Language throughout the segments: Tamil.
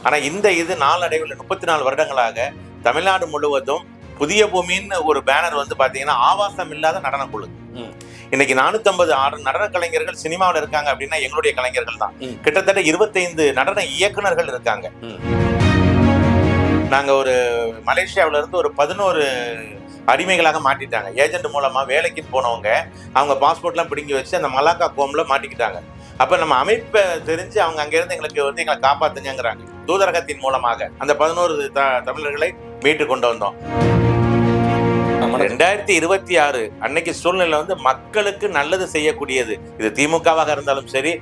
ஆனா இது நாளடைவில் 34 வருடங்களாக தமிழ்நாடு முழுவதும் புதிய பூமின்னு ஒரு பேனர் வந்து பாத்தீங்கன்னா ஆபாசம் இல்லாத நடன குழு. இன்னைக்கு 450 நடன கலைஞர்கள் சினிமாவில் இருக்காங்க அப்படின்னா எங்களுடைய கலைஞர்கள் தான். கிட்டத்தட்ட 25 நடன இயக்குனர்கள் இருக்காங்க. நாங்க ஒரு மலேசியாவில இருந்து ஒரு 11 அடிமைகளாக மாட்டிட்டாங்க. ஏஜென்ட் மூலமா வேலைக்கு போனவங்க அவங்க பாஸ்போர்ட்லாம் பிடிங்கி வச்சு அந்த மலாக்கா கோம்ல மாட்டிக்கிட்டாங்க. அப்ப நம்ம அமைப்பை தெரிஞ்சு அவங்க அங்கிருந்து எங்களுக்கு வந்து எங்களை காப்பாத்துங்கிறாங்க. தூதரகத்தின் மூலமாக அந்த 11 தமிழர்களை மீட்டு கொண்டு வந்தோம். 2026 அன்னைக்கு சூழ்நிலை வந்து மக்களுக்கு நல்லது செய்யக்கூடியது. இது திமுகவாக இருந்தாலும் சரி,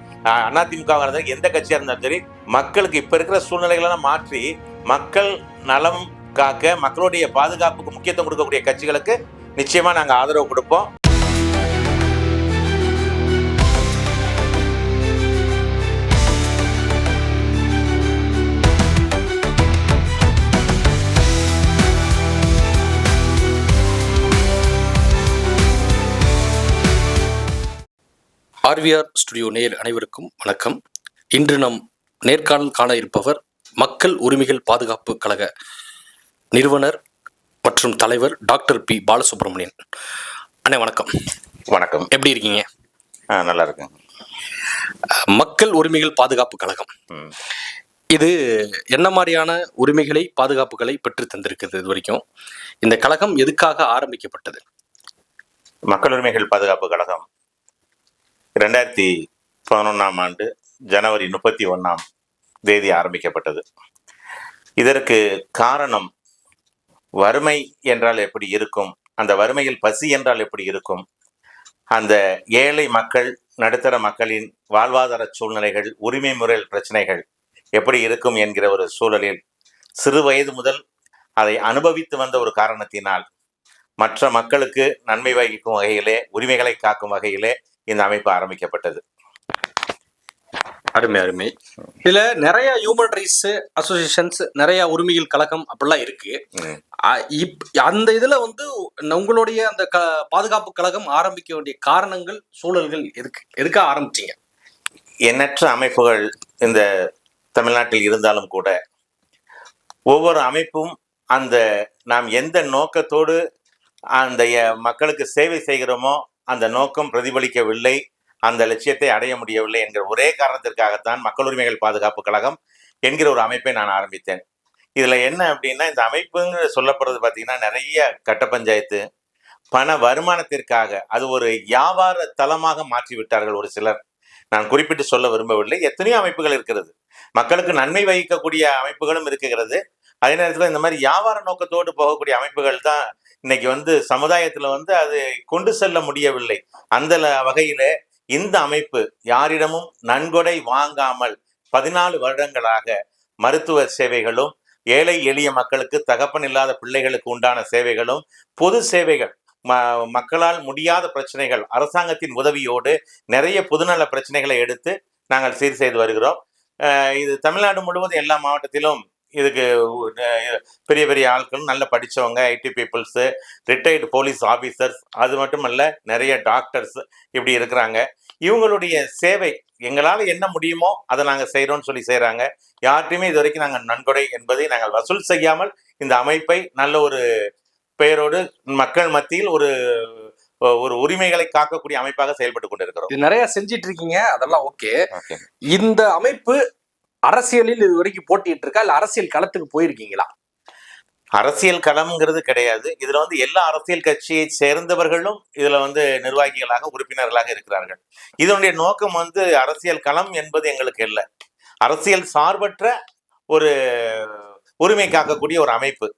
அதிமுகவாக இருந்தாலும் எந்த கட்சியா இருந்தாலும் சரி, மக்களுக்கு இப்ப இருக்கிற சூழ்நிலைகளெல்லாம் மாற்றி மக்கள் நலம் காக்க, மக்களுடைய பாதுகாப்புக்கு முக்கியத்துவம் கொடுக்கக்கூடிய கட்சிகளுக்கு நிச்சயமா நாங்க ஆதரவு கொடுப்போம். ஆர்விஆர் ஸ்டுடியோ நேயர் அனைவருக்கும் வணக்கம். இன்று நம் நேர்காணல் காண இருப்பவர் மக்கள் உரிமைகள் பாதுகாப்பு கழக நிறுவனர் மற்றும் தலைவர் டாக்டர் பி பாலசுப்ரமணியன். அண்ணே வணக்கம். வணக்கம். எப்படி இருக்கீங்க? நல்லா இருக்கேன். மக்கள் உரிமைகள் பாதுகாப்பு கழகம் இது என்ன மாதிரியான உரிமைகளை பாதுகாப்புகளை பெற்று தந்திருக்கிறது? இது வரைக்கும் இந்த கழகம் எதுக்காக ஆரம்பிக்கப்பட்டது? மக்கள் உரிமைகள் பாதுகாப்பு கழகம் 2011ஆம் ஆண்டு ஜனவரி 31ஆம் தேதி ஆரம்பிக்கப்பட்டது. இதற்கு காரணம் வறுமை என்றால் எப்படி இருக்கும், அந்த வறுமையில் பசி என்றால் எப்படி இருக்கும், அந்த ஏழை மக்கள் நடுத்தர மக்களின் வாழ்வாதார சூழ்நிலைகள், உரிமை முறைகள் பிரச்சனைகள் எப்படி இருக்கும் என்கிற ஒரு சூழலில் சிறு வயது முதல் அதை அனுபவித்து வந்த ஒரு காரணத்தினால் மற்ற மக்களுக்கு நன்மை வகிக்கும் வகையிலே, உரிமைகளை காக்கும் வகையிலே இந்த அமைப்பு ஆரம்பிக்கப்பட்டது. அருமை அருமை. இதுல நிறைய ஹியூமன் ரைட்ஸ் அசோசியேஷன்ஸ், நிறைய உரிமைகள் கழகம் அப்படிலாம் இருக்கு. அந்த இதுல வந்து உங்களுடைய அந்த பாதுகாப்பு கழகம் ஆரம்பிக்க வேண்டிய காரணங்கள், சூழல்கள் எதுக்காக ஆரம்பிச்சீங்க? எண்ணற்ற அமைப்புகள் இந்த தமிழ்நாட்டில் இருந்தாலும் கூட ஒவ்வொரு அமைப்பும் அந்த நாம் எந்த நோக்கத்தோடு அந்த மக்களுக்கு சேவை செய்கிறோமோ அந்த நோக்கம் பிரதிபலிக்கவில்லை, அந்த லட்சியத்தை அடைய முடியவில்லை என்கிற ஒரே காரணத்திற்காகத்தான் மக்கள் உரிமைகள் பாதுகாப்பு கழகம் என்கிற ஒரு அமைப்பை நான் ஆரம்பித்தேன். இதுல என்ன அப்படின்னா, இந்த அமைப்புங்கிற சொல்லப்படுறது பார்த்தீங்கன்னா நிறைய கட்ட பஞ்சாயத்து, பண வருமானத்திற்காக அது ஒரு வியாபார தளமாக மாற்றி விட்டார்கள் ஒரு சிலர். நான் குறிப்பிட்டு சொல்ல விரும்பவில்லை. எத்தனையோ அமைப்புகள் இருக்கிறது, மக்களுக்கு நன்மை வகிக்கக்கூடிய அமைப்புகளும் இருக்கிறது. அதே நேரத்தில் இந்த மாதிரி வியாபார நோக்கத்தோடு போகக்கூடிய அமைப்புகள் தான் இன்னைக்கு வந்து சமுதாயத்துல வந்து அது கொண்டு செல்ல முடியவில்லை. அந்த வகையில இந்த அமைப்பு யாரிடமும் நன்கொடை வாங்காமல் 14 வருடங்களாக மருத்துவ சேவைகளும், ஏழை எளிய மக்களுக்கு, தகப்பன் இல்லாத பிள்ளைகளுக்கு உண்டான சேவைகளும், பொது சேவைகள், மக்களால் முடியாத பிரச்சனைகள் அரசாங்கத்தின் உதவியோடு நிறைய பொதுநல பிரச்சனைகளை எடுத்து நாங்கள் சீர் செய்து வருகிறோம். இது தமிழ்நாடு முழுவதும் எல்லா மாவட்டத்திலும் இதுக்கு பெரிய பெரிய ஆட்கள், நல்ல படித்தவங்க, IT peoples, retired police officers, அது மட்டுமல்ல நிறைய டாக்டர்ஸ் இப்படி இருக்கிறாங்க. இவங்களுடைய சேவை எங்களால் என்ன முடியுமோ அதை நாங்கள் செய்கிறோம்னு சொல்லி செய்கிறாங்க. யார்கிட்டையுமே இது வரைக்கும் நாங்கள் நன்கொடை என்பதை நாங்கள் வசூல் செய்யாமல் இந்த அமைப்பை நல்ல ஒரு பெயரோடு மக்கள் மத்தியில் ஒரு ஒரு உரிமைகளை காக்கக்கூடிய அமைப்பாக செயல்பட்டு கொண்டிருக்கிறோம். இது நிறைய செஞ்சிட்டு இருக்கீங்க, அதெல்லாம் ஓகே. இந்த அமைப்பு அரசியலில் இது வரைக்கும் போட்டிட்டு இருக்கா, இல்ல அரசியல் களத்துக்கு போயிருக்கீங்களா? அரசியல் களம்ங்கிறது கிடையாது. இதுல வந்து எல்லா அரசியல் கட்சியை சேர்ந்தவர்களும் இதுல வந்து நிர்வாகிகளாக, உறுப்பினர்களாக இருக்கிறார்கள். இதனுடைய நோக்கம் வந்து அரசியல் களம் என்பது எங்களுக்கு இல்லை. அரசியல் சார்பற்ற ஒரு உரிமை காக்கக்கூடிய ஒரு அமைப்பு.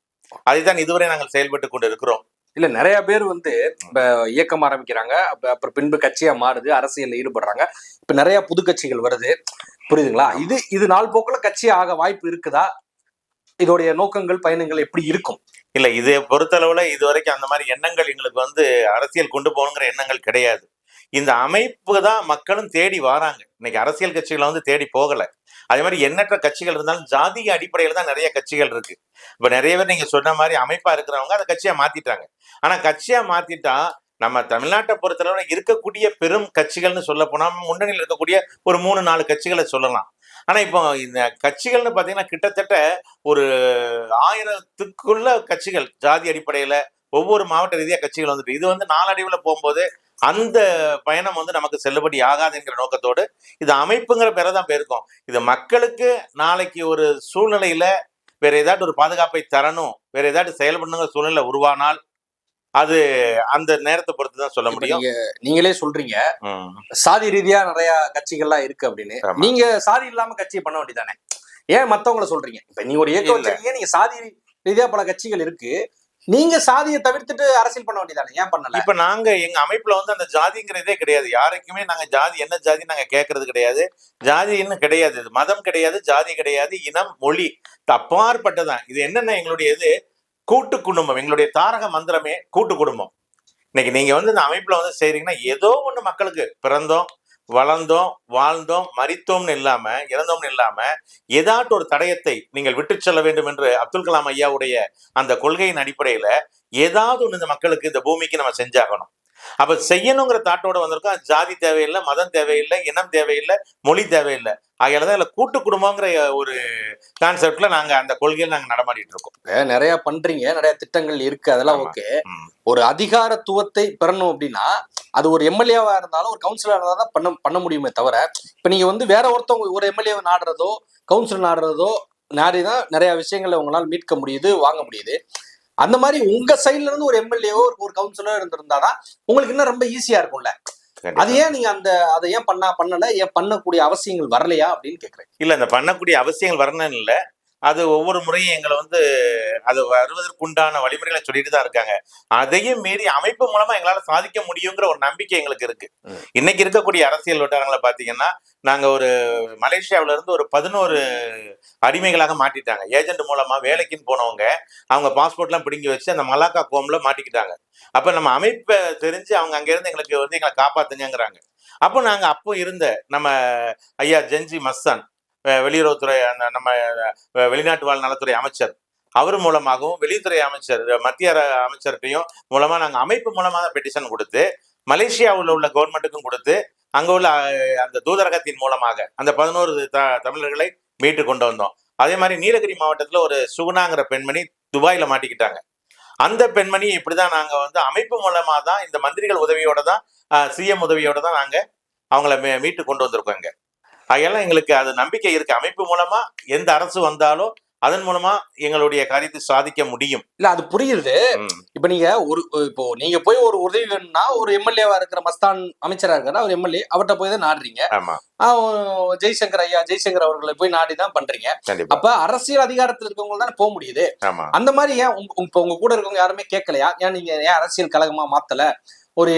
அதைத்தான் இதுவரை நாங்கள் செயல்பட்டு கொண்டு இருக்கிறோம். இல்ல நிறைய பேர் வந்து இயக்கம் ஆரம்பிக்கிறாங்க, அப்புறம் பின்பு கட்சியா மாறுது, அரசியல்ல ஈடுபடுறாங்க. இப்ப நிறைய புது கட்சிகள் வருது, புரியுதுங்களா? இது நாள் போக்குல கட்சி ஆக வாய்ப்பு இருக்குதா? இதோடைய நோக்கங்கள், பயணங்கள் எப்படி இருக்கும்? இல்ல, இதை பொறுத்தளவுல இதுவரைக்கும் அந்த மாதிரி எண்ணங்கள் எங்களுக்கு வந்து அரசியல் கொண்டு போகணுங்கிற எண்ணங்கள் கிடையாது. இந்த அமைப்பு தான் மக்களும் தேடி வராங்க. இன்னைக்கு அரசியல் கட்சிகளை வந்து தேடி போகல. அதே மாதிரி எண்ணற்ற கட்சிகள் இருந்தாலும் ஜாதிய அடிப்படையில தான் நிறைய கட்சிகள் இருக்கு. இப்ப நிறைய பேர் நீங்க சொன்ன மாதிரி அமைப்பா இருக்கிறவங்க அதை கட்சியா மாத்திட்டாங்க. ஆனா கட்சியா மாத்திட்டா நம்ம தமிழ்நாட்டை பொறுத்தளவுல இருக்கக்கூடிய பெரும் கட்சிகள்னு சொல்ல போனா முன்னணியில் இருக்கக்கூடிய ஒரு 3-4 கட்சிகளை சொல்லலாம். ஆனா இப்போ இந்த கட்சிகள்னு பாத்தீங்கன்னா கிட்டத்தட்ட ஒரு 1000த்துக்குள்ள கட்சிகள் ஜாதி அடிப்படையில ஒவ்வொரு மாவட்ட ரீதியா கட்சிகள் வந்துட்டு இது வந்து நாளடைவுல போகும்போது அந்த பயணம் வந்து நமக்கு செல்லுபடி ஆகாதுங்கிற நோக்கத்தோடு இது அமைப்புங்கிற பேரை தான் போயிருக்கோம். இது மக்களுக்கு நாளைக்கு ஒரு சூழ்நிலையில வேற ஏதாட்டு ஒரு பாதுகாப்பை தரணும், வேற ஏதாட்டு செயல்படணுங்கிற சூழ்நிலை உருவானால் அது அந்த நேரத்தை பொறுத்து தான் சொல்ல இப்ப முடியும். நீங்களே சொல்றீங்க ம். சாதி ரீதியா நிறைய கட்சிகள்லாம் இருக்கு அப்படின்னு. ஆமா. நீங்க சாதி இல்லாம கட்சியை பண்ண வேண்டியதானே? ஏன் மத்தவங்கள சொல்றீங்க? இப்ப நீங்க ஒரு இயக்கம் இல்ல. வச்சிருக்கீங்க, நீங்க சாதி ரீதியா பல கட்சிகள் இருக்கு. நீங்க சாதியை தவிர்த்துட்டு அரசியல் பண்ண வேண்டியதானே? ஏன் பண்ணல? இப்ப நாங்க எங்க அமைப்புல வந்து அந்த ஜாதிங்கிறதே கிடையாது. யாருக்குமே நாங்க ஜாதி என்ன ஜாதி நாங்க கேட்கறது கிடையாது. ஜாதின்னு கிடையாது. இது மதம் கிடையாது, ஜாதி கிடையாது, இனம், மொழி அப்பாற்பட்டதான். இது என்னன்னா எங்களுடைய இது கூட்டு குடும்பம். எங்களுடைய தாரக மந்திரமே கூட்டு குடும்பம். இன்னைக்கு நீங்க வந்து இந்த அமைப்புல வந்து செய்றீங்கன்னா ஏதோ ஒண்ணு மக்களுக்கு பிறந்தோம், வளர்ந்தோம், வாழ்ந்தோம், மரித்தோம்னு இல்லாம, இறந்தோம்னு இல்லாம ஏதாட்டு ஒரு தடயத்தை நீங்கள் விட்டு செல்ல வேண்டும் என்று அப்துல் கலாம் ஐயாவுடைய அந்த கொள்கையின் அடிப்படையில ஏதாவது ஒண்ணு இந்த மக்களுக்கு இந்த பூமிக்கு நம்ம செஞ்சாகணும். அப்ப செய்யணுங்கிற தாட்டோட வந்திருக்கோம். ஜாதி தேவையில்லை, மதம் தேவையில்லை, இனம் தேவையில்லை, மொழி தேவையில்லை. ஆகையாலதான் இதுல கூட்டு குடும்பங்கிற ஒரு கான்செப்ட்ல நாங்க அந்த கொள்கையில நாங்க நடமாடிட்டு இருக்கோம். நிறைய பண்றீங்க, நிறைய திட்டங்கள் இருக்கு, அதெல்லாம் ஆமா. ஓகே. ஒரு அதிகாரத்துவத்தை பெறணும் அப்படின்னா அது ஒரு எம்எல்ஏவா இருந்தாலும் ஒரு கவுன்சிலரா இருந்தாலும் தான் பண்ண முடியுமே தவிர, இப்ப நீங்க வந்து வேற ஒருத்தவங்க ஒரு எம்எல்ஏ நாடுறதோ கவுன்சிலர் நாடுறதோ நாடிதான் நிறைய விஷயங்களை உங்களால் மீட்க முடியுது, வாங்க முடியுது. அந்த மாதிரி உங்க சைட்ல இருந்து ஒரு எம்எல்ஏவோ ஒரு கவுன்சிலரோ இருந்திருந்தாதான் உங்களுக்கு இன்னும் ரொம்ப ஈஸியா இருக்கும்ல. அது ஏன் நீங்க அதை ஏன் பண்ணல, ஏன் பண்ணக்கூடிய அவசியங்கள் வரலையா அப்படின்னு கேக்குறேன். இல்ல இந்த பண்ணக்கூடிய அவசியங்கள் வரணும்னு இல்ல. அது ஒவ்வொரு முறையும் எங்களை வந்து அது வருவதற்குண்டான வழிமுறைகளை சொல்லிட்டு தான் இருக்காங்க. அதையும் மீறி அமைப்பு மூலமா எங்களால சாதிக்க முடியுங்கிற ஒரு நம்பிக்கை எங்களுக்கு இருக்கு. இன்னைக்கு இருக்கக்கூடிய அரசியல் வட்டாரங்களை பாத்தீங்கன்னா நாங்க ஒரு மலேசியாவில இருந்து ஒரு 11 அடிமைகளாக மாட்டிட்டாங்க. ஏஜென்ட் மூலமா வேலைக்குன்னு போனவங்க அவங்க பாஸ்போர்ட் எல்லாம் பிடுங்கி வச்சு அந்த மலாக்கா கோம்ல மாட்டிக்கிட்டாங்க. அப்ப நம்ம அமைப்பை தெரிஞ்சு அவங்க அங்க இருந்து எங்களுக்கு வந்து எங்களை காப்பாத்துங்கிறாங்க. அப்போ நாங்க அப்போ இருந்த நம்ம ஐயா ஜென்ஜி மஸ்தான் வெளியுறவுத்துறை அந்த நம்ம வெளிநாட்டு வாழ் நலத்துறை அமைச்சர் அவர் மூலமாகவும் வெளியுறவுத்துறை அமைச்சர் மத்திய அமைச்சர்கிட்டையும் மூலமா நாங்க அமைப்பு மூலமா தான் பெட்டிஷன் கொடுத்து மலேசியாவில் உள்ள கவர்மெண்ட்டுக்கும் கொடுத்து அங்க உள்ள அந்த தூதரகத்தின் மூலமாக அந்த 11 தமிழர்களை மீட்டு கொண்டு வந்தோம். அதே மாதிரி நீலகிரி மாவட்டத்துல ஒரு சுகுணாங்கிற பெண்மணி துபாயில மாட்டிக்கிட்டாங்க. அந்த பெண்மணி இப்படிதான் நாங்க வந்து அமைப்பு மூலமா தான் இந்த மந்திரிகள் உதவியோட தான் சிஎம் உதவியோட தான் நாங்க அவங்கள மீட்டு கொண்டு வந்திருக்கோம். இங்க அதெல்லாம் எங்களுக்கு அது நம்பிக்கை இருக்கு. அமைப்பு மூலமா எந்த அரசு வந்தாலும் அதன் மூலமா எங்களுடைய காரியத்தை சாதிக்க முடியும். இல்ல அது புரியுது. இப்ப நீங்க இப்போ நீங்க போய் ஒரு உதவி வேணும்னா ஒரு எம்எல்ஏவா இருக்கிற மஸ்தான் அமைச்சரா இருக்கிற ஒரு எம்எல்ஏ அவர்கிட்ட போய் தான் நாடுறீங்க. ஆமா. ஜெய்சங்கர் அவர்களை போய் நாடிதான் பண்றீங்க. அப்ப அரசியல் அதிகாரத்தில் இருக்கவங்க தானே போக முடியுது. அந்த மாதிரி ஏன் உங்க கூட இருக்கவங்க யாருமே கேட்கலையா? ஏன் நீங்க ஏன் அரசியல் கழகமா மாத்தல? ஒரு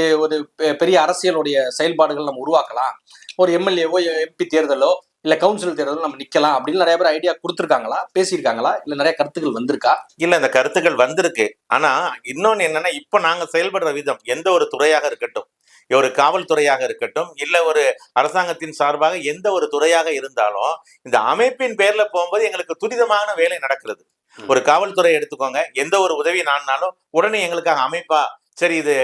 பெரிய அரசியலுடைய செயல்பாடுகள் நம்ம உருவாக்கலாம், ஒரு எம்எல்ஏவோ எம்பி தேர்தலோ இல்ல கவுன்சில் தேர்தலோ நம்ம நிக்கலாம் அப்படின்னு நிறைய பேர் ஐடியா கொடுத்துருக்காங்களா, பேசியிருக்காங்களா, இல்ல நிறைய கருத்துக்கள் வந்திருக்கா? இல்ல இந்த கருத்துக்கள் வந்திருக்கு. ஆனா இன்னொன்னு என்னன்னா இப்ப நாங்க செயல்படுற விதம் எந்த ஒரு துறையாக இருக்கட்டும், ஒரு காவல்துறையாக இருக்கட்டும், இல்ல ஒரு அரசாங்கத்தின் சார்பாக எந்த ஒரு துறையாக இருந்தாலும் இந்த அமைப்பின் பேர்ல போகும்போது எங்களுக்கு துரிதமான வேலை நடக்கிறது. ஒரு காவல்துறை எடுத்துக்கோங்க, எந்த ஒரு உதவி நான்னாலும் உடனே எங்களுக்காக அமைப்பா சரி இது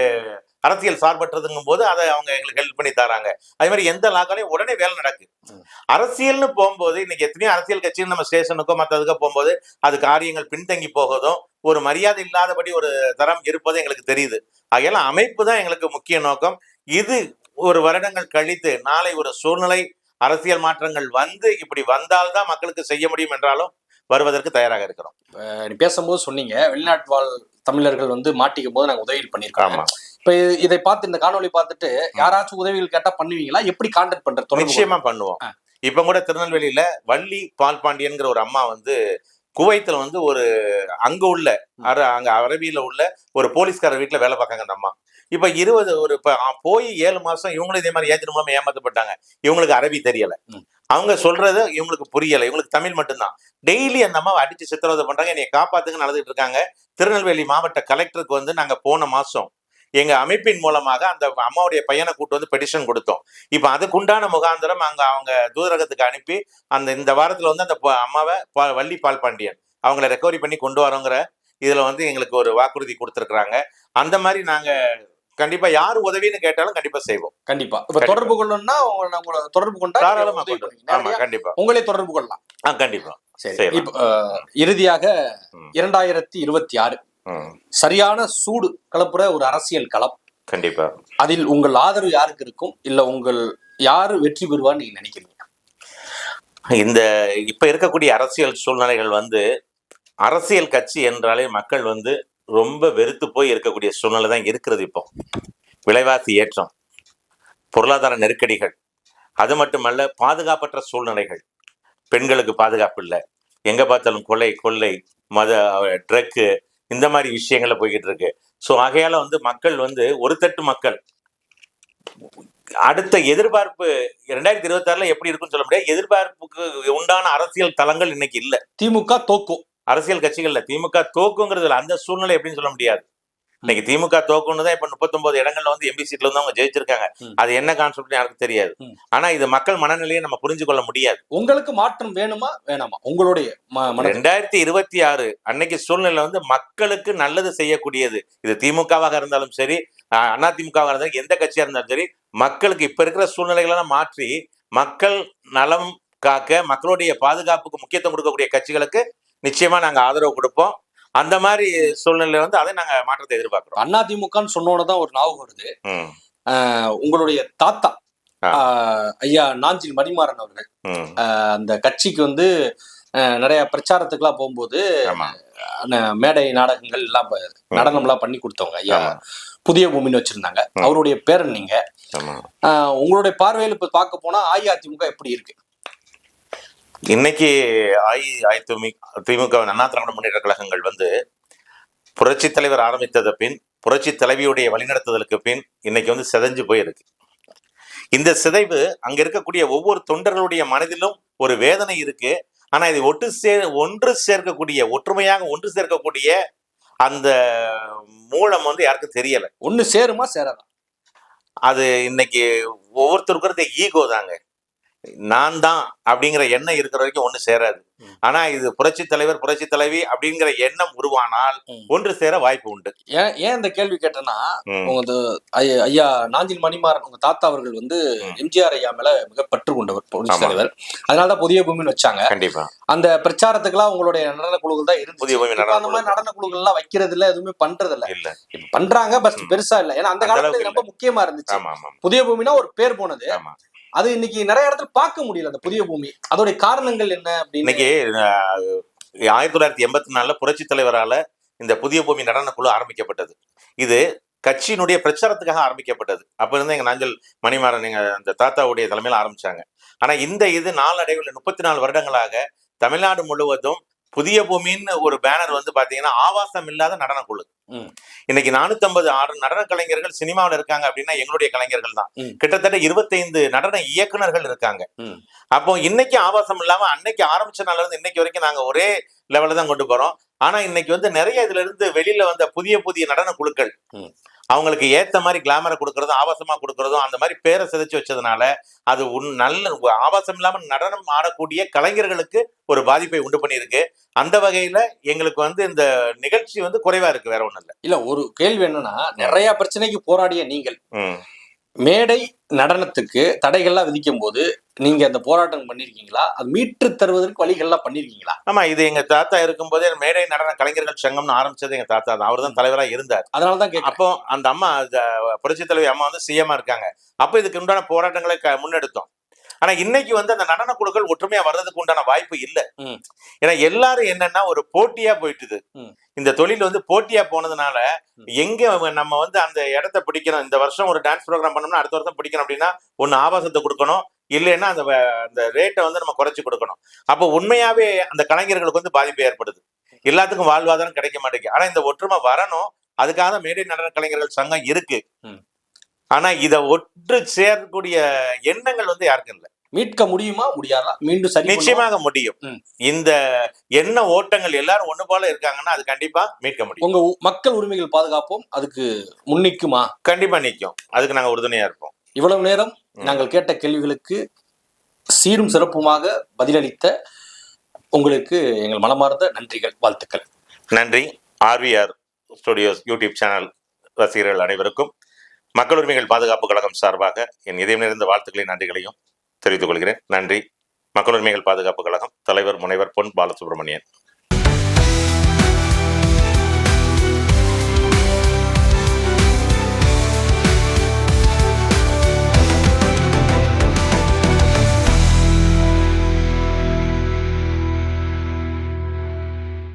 அரசியல் சார்பற்றதுங்கும் போது அதை அவங்க எங்களுக்கு ஹெல்ப் பண்ணி தராங்க. அதே மாதிரி எந்த லாக்காலையும் உடனே வேலை நடக்கு. அரசியல்னு போகும்போது இன்னைக்கு எத்தனையோ அரசியல் கட்சிகள் நம்ம ஸ்டேஷனுக்கோ மற்றதுக்கோ போகும்போது அது காரியங்கள் பின்தங்கி போகுதும் ஒரு மரியாதை இல்லாதபடி ஒரு தரம் இருப்பது எங்களுக்கு தெரியுது. ஆகையால அமைப்பு தான் எங்களுக்கு முக்கிய நோக்கம். இது ஒரு வருடங்கள் கழித்து நாளை ஒரு சூழ்நிலை அரசியல் மாற்றங்கள் வந்து இப்படி வந்தால்தான் மக்களுக்கு செய்ய முடியும் என்றாலும் வருவதற்கு தயாராக இருக்கிறோம். நீ பேசும்போது சொன்னீங்க வெளிநாட்டு வாழ் தமிழர்கள் வந்து மாட்டிக்கும் போது நாங்க உதவி பண்ணிருக்கோம். இப்ப இதை பார்த்து இந்த காணொலி பார்த்துட்டு யாராச்சும் உதவிகள் கேட்டா பண்ணுவீங்களா? எப்படி கான்டாக்ட் பண்றது? நிச்சயமா பண்ணுவோம். இப்ப கூட திருநெல்வேலியில வள்ளி பால்பாண்டியன்கிற ஒரு அம்மா வந்து குவைத்துல வந்து ஒரு அங்க உள்ள அங்க அரபியில உள்ள ஒரு போலீஸ்கார வீட்டுல வேலை பார்க்காங்க அந்த அம்மா. இப்ப 20 போய் 7 மாசம் இவங்களும் இதே மாதிரி ஏஜென்ட் மூலமா ஏமாத்தப்பட்டாங்க. இவங்களுக்கு அரபி தெரியல, அவங்க சொல்றது இவங்களுக்கு புரியல, இவங்களுக்கு தமிழ் மட்டும்தான். டெய்லி அந்த அம்மாவை அடிச்சு சித்திரவதை பண்றாங்க. என்னை காப்பாத்துங்கன்னு நடந்துட்டு இருக்காங்க. திருநெல்வேலி மாவட்ட கலெக்டருக்கு வந்து நாங்க போன மாசம் எங்க அமைப்பின் மூலமாக அந்த அம்மாவுடைய பையனை கூட்டு வந்து பெட்டிஷன் கொடுத்தோம். இப்ப அதுக்குண்டான முகாந்திரம் அங்க அவங்க தூதரகத்துக்கு அனுப்பி இந்த வாரத்துல வந்து அந்த அம்மாவை வள்ளி பால்பாண்டியன் அவங்கள ரெக்கவரி பண்ணி கொண்டு வரோங்கிற இதுல வந்து எங்களுக்கு ஒரு வாக்குறுதி கொடுத்துருக்குறாங்க. அந்த மாதிரி நாங்க கண்டிப்பா யார் உதவின்னு கேட்டாலும் கண்டிப்பா செய்வோம். கண்டிப்பா. இப்ப தொடர்பு கொள்ளணும்னா உங்களை தொடர்பு கொண்டா நீங்க தாராளமா உதவி கொண்டு பண்ணுவீங்க. ஆமா நேரடியா கண்டிப்பா. உங்களே தொடர்பு கொள்ளலாம். கண்டிப்பா சரி. செய்யலாம். இப்ப இறுதியாக ம். 2026 ம். சரியான சூடு கலப்புற ஒரு அரசியல் களம். கண்டிப்பா. அதில் உங்கள் ஆதரவு யாருக்கு இருக்கும்? இல்ல உங்கள் யாரு வெற்றி பெறுவான்னு நீங்க நினைக்கிறீங்க? இந்த இப்ப இருக்கக்கூடிய அரசியல் சூழ்நிலைகள் வந்து அரசியல் கட்சி என்றாலே மக்கள் வந்து ரொம்ப வெறுத்து போய் இருக்கக்கூடிய சூழ்நிலை தான் இருக்கிறது. இப்போ விலைவாசி ஏற்றம், பொருளாதார நெருக்கடிகள், அது மட்டுமல்ல பாதுகாப்பற்ற சூழ்நிலைகள், பெண்களுக்கு பாதுகாப்பு இல்லை, எங்க பார்த்தாலும் கொலை கொள்ளை மத ட்ரக்கு இந்த மாதிரி விஷயங்கள்ல போய்கிட்டு இருக்கு. ஸோ ஆகையால வந்து மக்கள் வந்து ஒரு தட்டு மக்கள் அடுத்த எதிர்பார்ப்பு 2026 எப்படி இருக்குன்னு சொல்ல முடியாது. எதிர்பார்ப்புக்கு உண்டான அரசியல் தளங்கள் இன்னைக்கு இல்ல. திமுக தோக்கும். அரசியல் கட்சிகள்ல திமுக தோக்குங்கிறதுல அந்த சூழ்நிலை எப்படின்னு சொல்ல முடியாது. இன்னைக்கு திமுக தோக்குன்னு தான் இப்ப 39 இடங்கள்ல வந்து எம்பி சீட்ல வந்து அவங்க ஜெயிச்சிருக்காங்க. அது என்ன கான்செப்ட் யாருக்கு தெரியாது. ஆனா இது மக்கள் மனநிலையை நம்ம புரிஞ்சு கொள்ள முடியாது. உங்களுக்கு மாற்றம் வேணுமா வேணாமா? உங்களுடைய 2026 அன்னைக்கு சூழ்நிலை வந்து மக்களுக்கு நல்லது செய்யக்கூடியது. இது திமுகவாக இருந்தாலும் சரி, அதிமுகவாக இருந்தாலும் எந்த கட்சியா இருந்தாலும் சரி, மக்களுக்கு இப்ப இருக்கிற சூழ்நிலைகளெல்லாம் மாற்றி மக்கள் நலம் காக்க, மக்களுடைய பாதுகாப்புக்கு முக்கியத்துவம் கொடுக்கக்கூடிய கட்சிகளுக்கு நிச்சயமா நாங்க ஆதரவு கொடுப்போம். அந்த மாதிரி சூழ்நிலை வந்து அதை நாங்க மாற்றத்தை எதிர்பார்க்கிறோம். அதிமுகன்னு சொன்னோடதான் ஒரு ஞாபகம் வருது. உங்களுடைய தாத்தா ஐயா நாஞ்சில் மணிமாறன் அவர்கள் அந்த கட்சிக்கு வந்து நிறைய பிரச்சாரத்துக்குலாம் போகும்போது மேடை நாடகங்கள் எல்லாம் நடனம் எல்லாம் பண்ணி கொடுத்தவங்க ஐயா புதிய பூமின்னு வச்சிருந்தாங்க. அவருடைய பேரன் நீங்க. உங்களுடைய பார்வையில் இப்ப பார்க்க போனா அஇஅதிமுக எப்படி இருக்கு? இன்னைக்கு திமுக அண்ணா திராவிட முன்னேற்ற கழகங்கள் வந்து புரட்சி தலைவர் ஆரம்பித்தத பின், புரட்சி தலைவியுடைய வழிநடத்துதலுக்கு பின் இன்னைக்கு வந்து சிதைஞ்சு போயிருக்கு. இந்த சிதைவு அங்க இருக்கக்கூடிய ஒவ்வொரு தொண்டர்களுடைய மனதிலும் ஒரு வேதனை இருக்கு. ஆனா இதை ஒன்று சேர்க்கக்கூடிய, ஒற்றுமையாக ஒன்று சேர்க்கக்கூடிய அந்த மூலம் வந்து யாருக்கும் தெரியல. ஒண்ணு சேருமா சேராதா? அது இன்னைக்கு ஒவ்வொருத்தருக்கிறது ஈகோ தாங்க. நான் தான் அப்படிங்கிற எண்ணம் இருக்கிற வரைக்கும் ஒண்ணு சேராது. ஆனா இது புரட்சி தலைவர் புரட்சி தலைவி அப்படிங்கிற எண்ணம் உருவானால் ஒன்று சேர வாய்ப்பு உண்டு. ஏன் இந்த கேள்வி கேட்டேன்னா, ஐயா நாஞ்சில் மணிமாறன் உங்க தாத்தா அவர்கள் வந்து எம்ஜிஆர் ஐயா மேல மிக பற்று கொண்டவர் புரட்சி தலைவர். அதனாலதான் புதிய பூமின்னு வச்சாங்க. கண்டிப்பா அந்த பிரச்சாரத்துக்குலாம் உங்களுடைய நடன குழுக்கள் தான் இருந்து புதிய பூமி அந்த மாதிரி நடன குழுக்கள் எல்லாம் வைக்கிறது இல்ல, எதுவுமே பண்றது இல்ல. பண்றாங்க பஸ் பெருசா இல்ல. ஏன்னா அந்த காலத்துல ரொம்ப முக்கியமா இருந்துச்சு. புதிய பூமினா ஒரு பேர் போனது. அது இன்னைக்கு நிறைய இடத்துல பார்க்க முடியல அந்த புதிய பூமி. அதோடைய காரணங்கள் என்ன அப்படின்னு இன்னைக்கு 1984 புரட்சி தலைவரால இந்த புதிய பூமி நடன குழு ஆரம்பிக்கப்பட்டது. இது கட்சியினுடைய பிரச்சாரத்துக்காக ஆரம்பிக்கப்பட்டது. அப்ப இருந்து எங்க நாஞ்சல் மணிமாறன் எங்க அந்த தாத்தாவுடைய தலைமையில ஆரம்பிச்சாங்க. ஆனா இது நாளடைவில் 34 வருடங்களாக தமிழ்நாடு முழுவதும் புதிய பூமின்னு ஒரு பேனர் வந்து பாத்தீங்கன்னா ஆபாசம் இல்லாத நடன குழு. இன்னைக்கு 456 நடன கலைஞர்கள் சினிமாவில் இருக்காங்க அப்படின்னா எங்களுடைய கலைஞர்கள் தான். கிட்டத்தட்ட 25 நடன இயக்குநர்கள் இருக்காங்க. அப்போ இன்னைக்கு ஆபாசம் இல்லாம அன்னைக்கு ஆரம்பிச்ச நாள்ல இருந்து இன்னைக்கு வரைக்கும் நாங்க ஒரே லெவல்ல தான் கொண்டு போறோம். ஆனா இன்னைக்கு வந்து நிறைய இதுல இருந்து வெளியில வந்த புதிய நடன குழுக்கள் அவங்களுக்கு ஏத்த மாதிரி கிளாமரை கொடுக்கறதும் ஆபாசமா கொடுக்கறதும் அந்த மாதிரி பேரை சிதைச்சு வச்சதுனால அது நல்ல ஆபாசம் இல்லாம நடனம் ஆடக்கூடிய கலைஞர்களுக்கு ஒரு பாதிப்பை உண்டு பண்ணியிருக்கு. அந்த வகையில எங்களுக்கு வந்து இந்த நிகழ்ச்சி வந்து குறைவா இருக்கு, வேற ஒண்ணும் இல்ல. ஒரு கேள்வி என்னன்னா, நிறைய பிரச்சனைக்கு போராடிய நீங்கள் மேடை நடனத்துக்கு தடைகள்லாம் விதிக்கும் போது நீங்க அந்த போராட்டம் பண்ணிருக்கீங்களா? அது மீட்டு தருவதற்கு வழிகள்லாம் பண்ணிருக்கீங்களா? ஆமா, இது எங்க தாத்தா இருக்கும்போதே மேடை நடன கலைஞர்கள் சங்கம்னு ஆரம்பிச்சது எங்க தாத்தா தான். அவர் தான் தலைவரா இருந்தார். அதனாலதான் அப்போ அந்த அம்மா புரட்சி தலைவி அம்மா வந்து சிஎம்மா இருக்காங்க. அப்போ இதுக்கு உண்டான போராட்டங்களை முன்னெடுத்தோம். ஆனா இன்னைக்கு வந்து அந்த நடன குழுக்கள் ஒற்றுமையா வர்றதுக்கு உண்டான வாய்ப்பு இல்ல. ஏன்னா எல்லாரும் என்னன்னா ஒரு போட்டியா போயிட்டுது. இந்த தொழில் வந்து போட்டியா போனதுனால எங்க நம்ம வந்து அந்த இடத்த பிடிக்கணும். இந்த வருஷம் ஒரு டான்ஸ் ப்ரோக்ராம் பண்ணோம்னா அடுத்த வருஷம் பிடிக்கணும் அப்படின்னா ஒன்னு ஆபாசத்தை கொடுக்கணும், இல்லைன்னா அந்த ரேட்டை வந்து நம்ம குறைச்சு கொடுக்கணும். அப்போ உண்மையாவே அந்த கலைஞர்களுக்கு வந்து பாதிப்பு ஏற்படுது. எல்லாத்துக்கும் வாழ்வாதாரம் கிடைக்க மாட்டேங்குது. ஆனா இந்த ஒற்றுமை வரணும். அதுக்காக மேடை நடன கலைஞர்கள் சங்கம் இருக்கு. ஆனா இதை ஒன்று சேரக்கூடிய எண்ணங்கள் வந்து யாருக்கும் இல்லை. மீட்க முடியுமா முடியாதா? மீண்டும் சரி நிச்சயமாக முடியும். இந்த எண்ண ஓட்டங்கள் எல்லாரும் ஒண்ணு போல இருக்காங்கன்னா அது கண்டிப்பா மீட்க முடியும். உங்க மக்கள் உரிமைகள் பாதுகாப்போம் அதுக்கு முன்னிக்குமா? கண்டிப்பா நிற்கும். அதுக்கு நாங்க உறுதுணையா இருப்போம். இவ்வளவு நேரம் நாங்கள் கேட்ட கேள்விகளுக்கு சீரும் சிறப்புமாக பதிலளித்த உங்களுக்கு எங்கள் மனமார்ந்த நன்றிகள், வாழ்த்துக்கள். நன்றி. RVR ஸ்டுடியோஸ் யூடியூப் சேனல் ரசிகர்கள் அனைவருக்கும் மக்கள் உரிமைகள் பாதுகாப்பு கழகம் சார்பாக என் இதயம் நிறைந்த வாழ்த்துக்களையும் நன்றிகளையும் தெரிவித்துக் கொள்கிறேன். நன்றி. மக்கள் உரிமைகள் பாதுகாப்பு கழகம் தலைவர் முனைவர் பொன் பாலசுப்ரமணியன்.